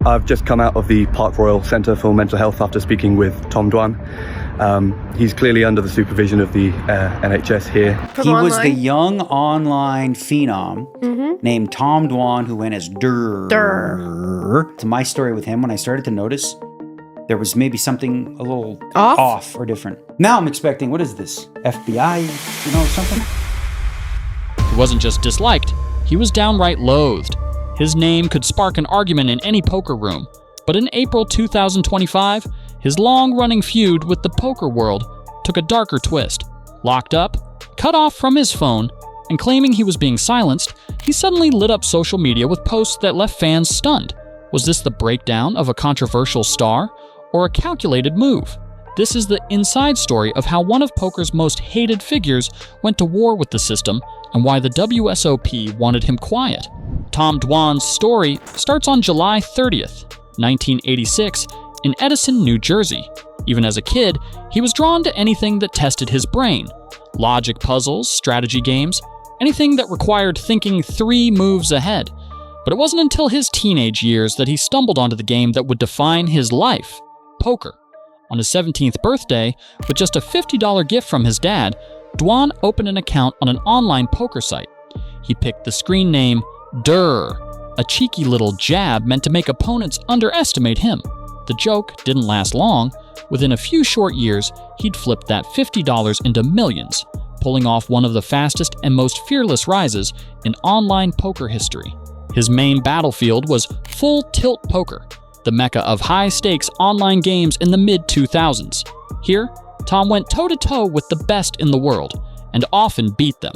I've just come out of the Park Royal Centre for Mental Health after speaking with Tom Dwan. He's clearly under the supervision of the NHS here. He was the young online phenom named Tom Dwan who went as Durrrr. To my story with him, when I started to notice there was maybe something a little off or different. Now I'm expecting, what is this? FBI, something? He wasn't just disliked, he was downright loathed. His name could spark an argument in any poker room, but in April 2025, his long-running feud with the poker world took a darker twist. Locked up, cut off from his phone, and claiming he was being silenced, he suddenly lit up social media with posts that left fans stunned. Was this the breakdown of a controversial star, or a calculated move? This is the inside story of how one of poker's most hated figures went to war with the system and why the WSOP wanted him quiet. Tom Dwan's story starts on July 30th, 1986, in Edison, New Jersey. Even as a kid, he was drawn to anything that tested his brain. Logic puzzles, strategy games, anything that required thinking 3 moves ahead. But it wasn't until his teenage years that he stumbled onto the game that would define his life: poker. On his 17th birthday, with just a $50 gift from his dad, Dwan opened an account on an online poker site. He picked the screen name Durrrr, a cheeky little jab meant to make opponents underestimate him. The joke didn't last long. Within a few short years, he'd flipped that $50 into millions, pulling off one of the fastest and most fearless rises in online poker history. His main battlefield was Full Tilt Poker, the mecca of high-stakes online games in the mid-2000s. Here, Tom went toe-to-toe with the best in the world, and often beat them.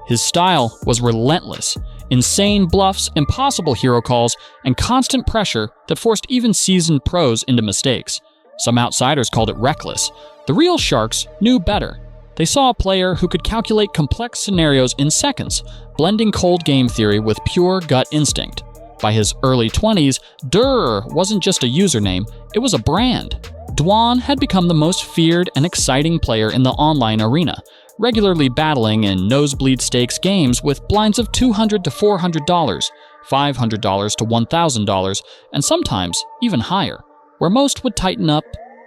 His style was relentless: insane bluffs, impossible hero calls, and constant pressure that forced even seasoned pros into mistakes. Some outsiders called it reckless. The real sharks knew better. They saw a player who could calculate complex scenarios in seconds, blending cold game theory with pure gut instinct. By his early 20s, Durrrr wasn't just a username, it was a brand. Dwan had become the most feared and exciting player in the online arena, regularly battling in nosebleed stakes games with blinds of $200 to $400, $500 to $1,000, and sometimes even higher. Where most would tighten up,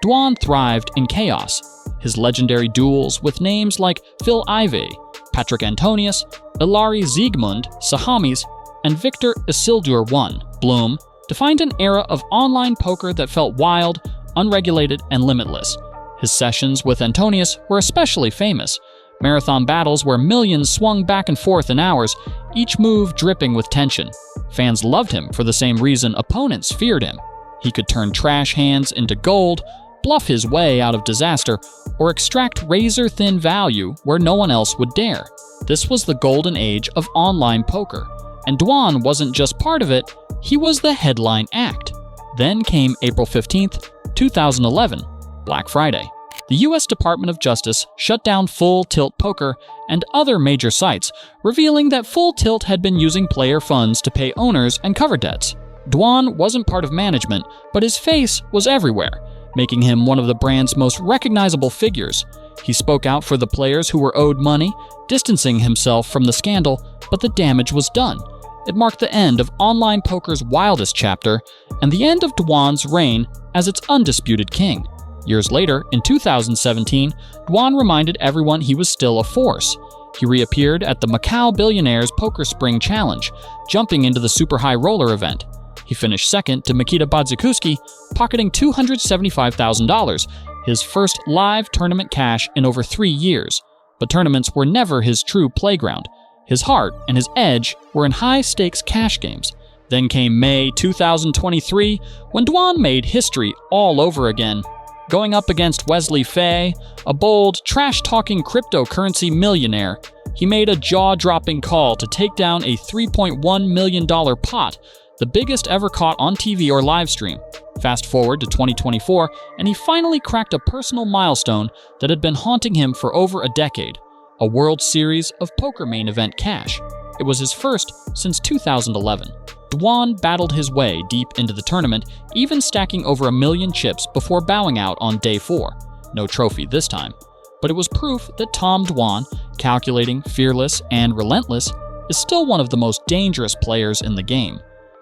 Dwan thrived in chaos. His legendary duels with names like Phil Ivey, Patrick Antonius, Ilari Ziegmund, Sahamis, and Victor Isildur I, Bloom, defined an era of online poker that felt wild, unregulated, and limitless. His sessions with Antonius were especially famous. Marathon battles where millions swung back and forth in hours, each move dripping with tension. Fans loved him for the same reason opponents feared him. He could turn trash hands into gold, bluff his way out of disaster, or extract razor-thin value where no one else would dare. This was the golden age of online poker, and Dwan wasn't just part of it, he was the headline act. Then came April 15th, 2011, Black Friday. The U.S. Department of Justice shut down Full Tilt Poker and other major sites, revealing that Full Tilt had been using player funds to pay owners and cover debts. Dwan wasn't part of management, but his face was everywhere, making him one of the brand's most recognizable figures. He spoke out for the players who were owed money, distancing himself from the scandal, but the damage was done. It marked the end of online poker's wildest chapter and the end of Dwan's reign as its undisputed king. Years later, in 2017, Dwan reminded everyone he was still a force. He reappeared at the Macau Billionaires Poker Spring Challenge, jumping into the Super High Roller event. He finished second to Mikita Bodzikuski, pocketing $275,000, his first live tournament cash in over 3 years. But tournaments were never his true playground. His heart and his edge were in high-stakes cash games. Then came May 2023, when Dwan made history all over again. Going up against Wesley Fay, a bold, trash-talking cryptocurrency millionaire, he made a jaw-dropping call to take down a $3.1 million pot, the biggest ever caught on TV or live stream. Fast forward to 2024, and he finally cracked a personal milestone that had been haunting him for over a decade: a World Series of Poker main event cash. It was his first since 2011. Dwan battled his way deep into the tournament, even stacking over 1 million chips before bowing out on day 4. No trophy this time. But it was proof that Tom Dwan, calculating, fearless, and relentless, is still one of the most dangerous players in the game.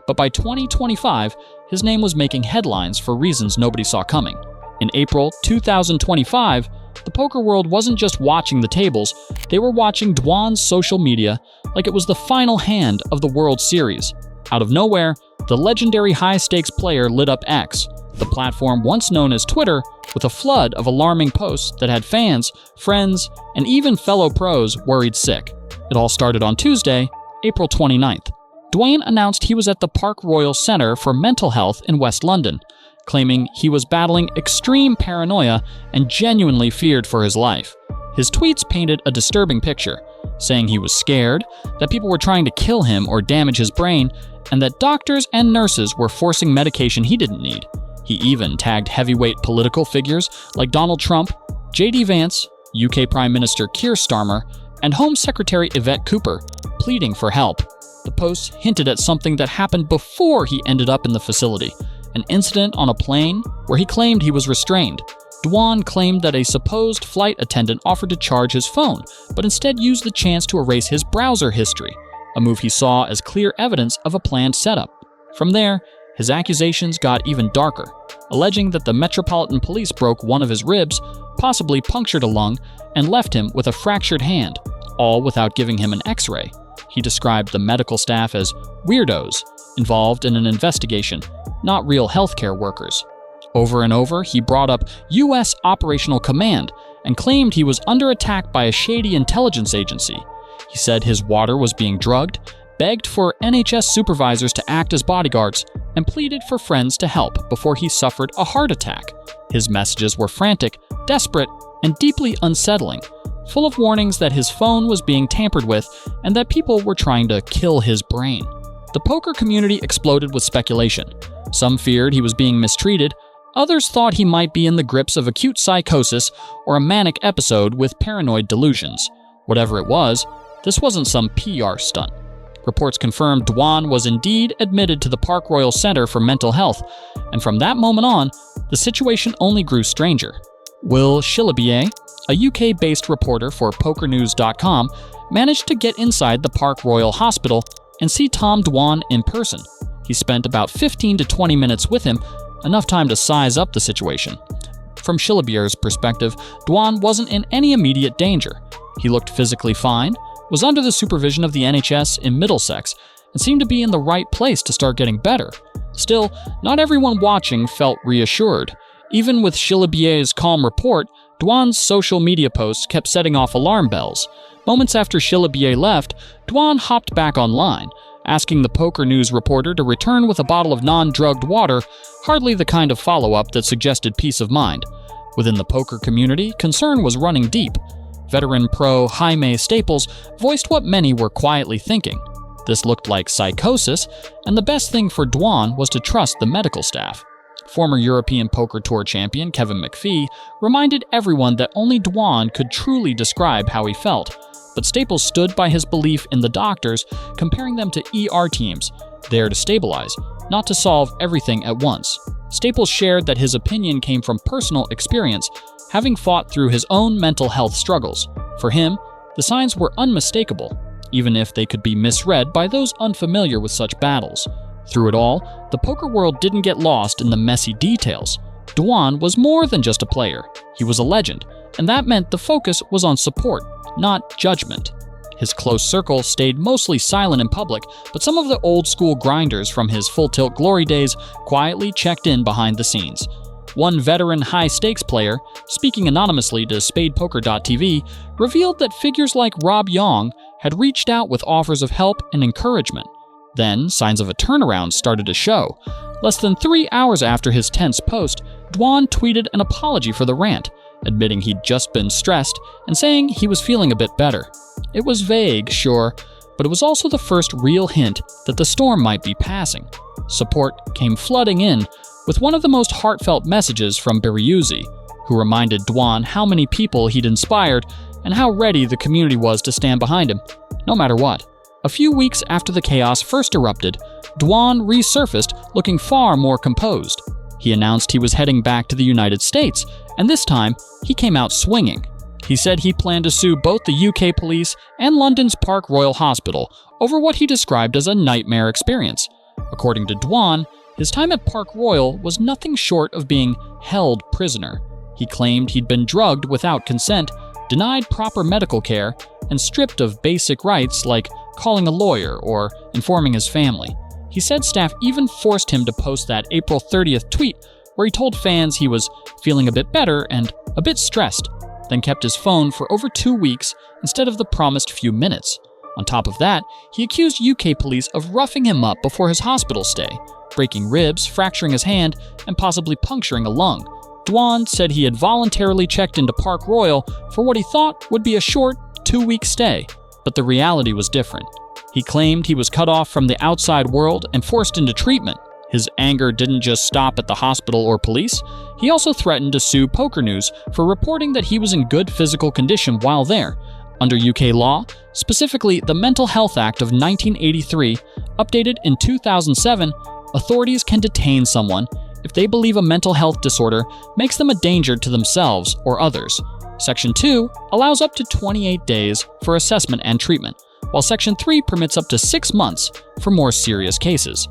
but by 2025, his name was making headlines for reasons nobody saw coming. In April 2025, the poker world wasn't just watching the tables, they were watching Dwan's social media like it was the final hand of the World Series. Out of nowhere, the legendary high-stakes player lit up X, the platform once known as Twitter, with a flood of alarming posts that had fans, friends, and even fellow pros worried sick. It all started on Tuesday, April 29th. Dwan announced he was at the Park Royal Centre for Mental Health in West London, claiming he was battling extreme paranoia and genuinely feared for his life. His tweets painted a disturbing picture, saying he was scared, that people were trying to kill him or damage his brain, and that doctors and nurses were forcing medication he didn't need. He even tagged heavyweight political figures like Donald Trump, J.D. Vance, UK Prime Minister Keir Starmer, and Home Secretary Yvette Cooper, pleading for help. The posts hinted at something that happened before he ended up in the facility, an incident on a plane where he claimed he was restrained. Dwan claimed that a supposed flight attendant offered to charge his phone, but instead used the chance to erase his browser history, a move he saw as clear evidence of a planned setup. From there, his accusations got even darker, alleging that the Metropolitan Police broke one of his ribs, possibly punctured a lung, and left him with a fractured hand, all without giving him an X-ray. He described the medical staff as weirdos, involved in an investigation, not real healthcare workers. Over and over, he brought up U.S. Operational Command and claimed he was under attack by a shady intelligence agency. He said his water was being drugged, begged for NHS supervisors to act as bodyguards, and pleaded for friends to help before he suffered a heart attack. His messages were frantic, desperate, and deeply unsettling, full of warnings that his phone was being tampered with and that people were trying to kill his brain. The poker community exploded with speculation. Some feared he was being mistreated, others thought he might be in the grips of acute psychosis or a manic episode with paranoid delusions. Whatever it was, this wasn't some PR stunt. Reports confirmed Dwan was indeed admitted to the Park Royal Centre for Mental Health, and from that moment on, the situation only grew stranger. Will Shillabier, a UK-based reporter for PokerNews.com, managed to get inside the Park Royal Hospital and see Tom Dwan in person. He spent about 15 to 20 minutes with him, enough time to size up the situation. From Shillabier's perspective, Dwan wasn't in any immediate danger. He looked physically fine, was under the supervision of the NHS in Middlesex, and seemed to be in the right place to start getting better. Still, not everyone watching felt reassured. Even with Shillabier's calm report, Dwan's social media posts kept setting off alarm bells. Moments after Shillabier left, Dwan hopped back online, asking the Poker News reporter to return with a bottle of non-drugged water, hardly the kind of follow-up that suggested peace of mind. Within the poker community, concern was running deep. Veteran pro Jaime Staples voiced what many were quietly thinking. This looked like psychosis, and the best thing for Dwan was to trust the medical staff. Former European Poker Tour champion Kevin McPhee reminded everyone that only Dwan could truly describe how he felt, but Staples stood by his belief in the doctors, comparing them to ER teams, there to stabilize, not to solve everything at once. Staples shared that his opinion came from personal experience, having fought through his own mental health struggles. For him, the signs were unmistakable, even if they could be misread by those unfamiliar with such battles. Through it all, the poker world didn't get lost in the messy details. Dwan was more than just a player. He was a legend, and that meant the focus was on support, not judgment. His close circle stayed mostly silent in public, but some of the old-school grinders from his full-tilt glory days quietly checked in behind the scenes. One veteran high-stakes player, speaking anonymously to SpadePoker.tv, revealed that figures like Rob Yong had reached out with offers of help and encouragement. Then, signs of a turnaround started to show. Less than 3 hours after his tense post, Dwan tweeted an apology for the rant, admitting he'd just been stressed and saying he was feeling a bit better. It was vague, sure, but it was also the first real hint that the storm might be passing. Support came flooding in, with one of the most heartfelt messages from Durrrr, who reminded Dwan how many people he'd inspired and how ready the community was to stand behind him, no matter what. A few weeks after the chaos first erupted, Dwan resurfaced looking far more composed. He announced he was heading back to the United States, and this time, he came out swinging. He said he planned to sue both the UK police and London's Park Royal Hospital over what he described as a nightmare experience. According to Dwan, his time at Park Royal was nothing short of being held prisoner. He claimed he'd been drugged without consent, denied proper medical care, and stripped of basic rights like calling a lawyer or informing his family. He said staff even forced him to post that April 30th tweet where he told fans he was feeling a bit better and a bit stressed, then kept his phone for over 2 weeks instead of the promised few minutes. On top of that, he accused UK police of roughing him up before his hospital stay, breaking ribs, fracturing his hand, and possibly puncturing a lung. Dwan said he had voluntarily checked into Park Royal for what he thought would be a short 2-week stay, but the reality was different. He claimed he was cut off from the outside world and forced into treatment. His anger didn't just stop at the hospital or police. He also threatened to sue Poker News for reporting that he was in good physical condition while there. Under UK law, specifically the Mental Health Act of 1983, updated in 2007, authorities can detain someone if they believe a mental health disorder makes them a danger to themselves or others. Section 2 allows up to 28 days for assessment and treatment, while Section 3 permits up to 6 months for more serious cases.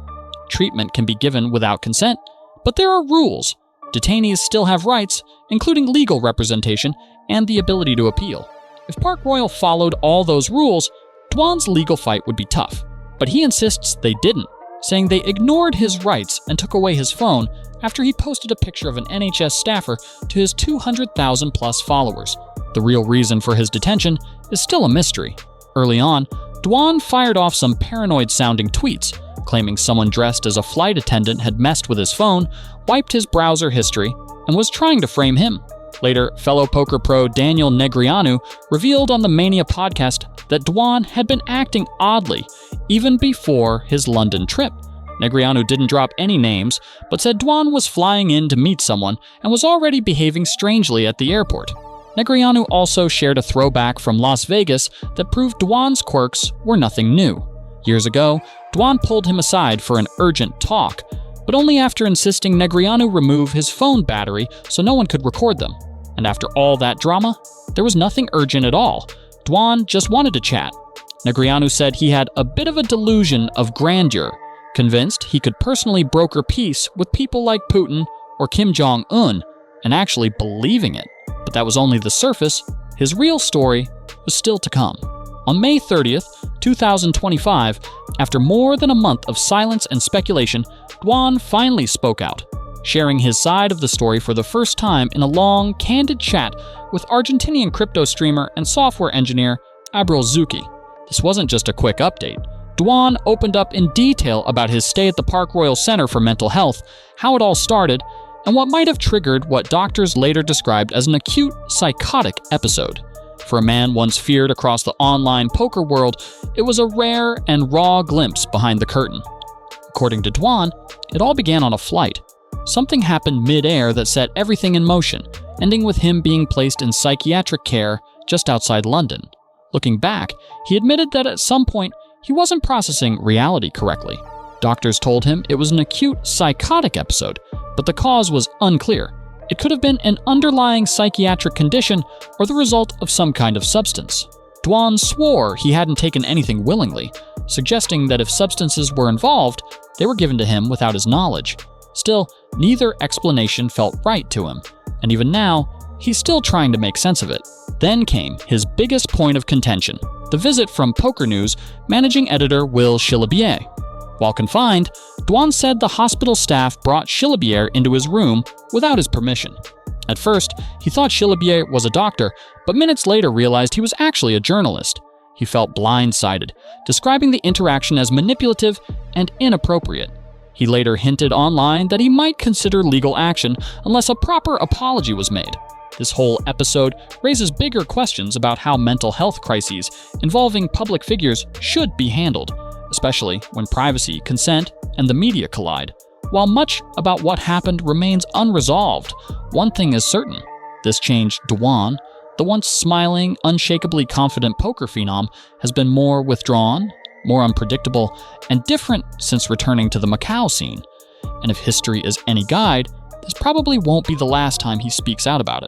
Treatment can be given without consent, but there are rules. Detainees still have rights, including legal representation and the ability to appeal. If Park Royal followed all those rules, Dwan's legal fight would be tough, but he insists they didn't, saying they ignored his rights and took away his phone after he posted a picture of an NHS staffer to his 200,000 plus followers. The real reason for his detention is still a mystery. Early on, Dwan fired off some paranoid-sounding tweets, claiming someone dressed as a flight attendant had messed with his phone, wiped his browser history, and was trying to frame him. Later, fellow poker pro Daniel Negreanu revealed on the Mania podcast that Dwan had been acting oddly even before his London trip. Negreanu didn't drop any names, but said Dwan was flying in to meet someone and was already behaving strangely at the airport. Negreanu also shared a throwback from Las Vegas that proved Dwan's quirks were nothing new. Years ago, Dwan pulled him aside for an urgent talk, but only after insisting Negreanu remove his phone battery so no one could record them. And after all that drama, there was nothing urgent at all. Dwan just wanted to chat. Negreanu said he had a bit of a delusion of grandeur, convinced he could personally broker peace with people like Putin or Kim Jong-un, and actually believing it. But that was only the surface. His real story was still to come. On May 30th, 2025, after more than a month of silence and speculation, Dwan finally spoke out, sharing his side of the story for the first time in a long, candid chat with Argentinian crypto streamer and software engineer Abril Zucchi. This wasn't just a quick update. Dwan opened up in detail about his stay at the Park Royal Center for Mental Health, how it all started, and what might have triggered what doctors later described as an acute psychotic episode. For a man once feared across the online poker world, it was a rare and raw glimpse behind the curtain. According to Dwan, it all began on a flight. Something happened mid-air that set everything in motion, ending with him being placed in psychiatric care just outside London. Looking back, he admitted that at some point, he wasn't processing reality correctly. Doctors told him it was an acute psychotic episode, but the cause was unclear. It could have been an underlying psychiatric condition or the result of some kind of substance. Dwan swore he hadn't taken anything willingly, suggesting that if substances were involved, they were given to him without his knowledge. Still, neither explanation felt right to him, and even now, he's still trying to make sense of it. Then came his biggest point of contention, the visit from Poker News managing editor Will Chilabier. While confined, Dwan said the hospital staff brought Chilabier into his room without his permission. At first, he thought Chilabier was a doctor, but minutes later realized he was actually a journalist. He felt blindsided, describing the interaction as manipulative and inappropriate. He later hinted online that he might consider legal action unless a proper apology was made. This whole episode raises bigger questions about how mental health crises involving public figures should be handled, especially when privacy, consent, and the media collide. While much about what happened remains unresolved, one thing is certain. This changed Dwan, the once smiling, unshakably confident poker phenom, has been more withdrawn, more unpredictable, and different since returning to the Macau scene. And if history is any guide, this probably won't be the last time he speaks out about it.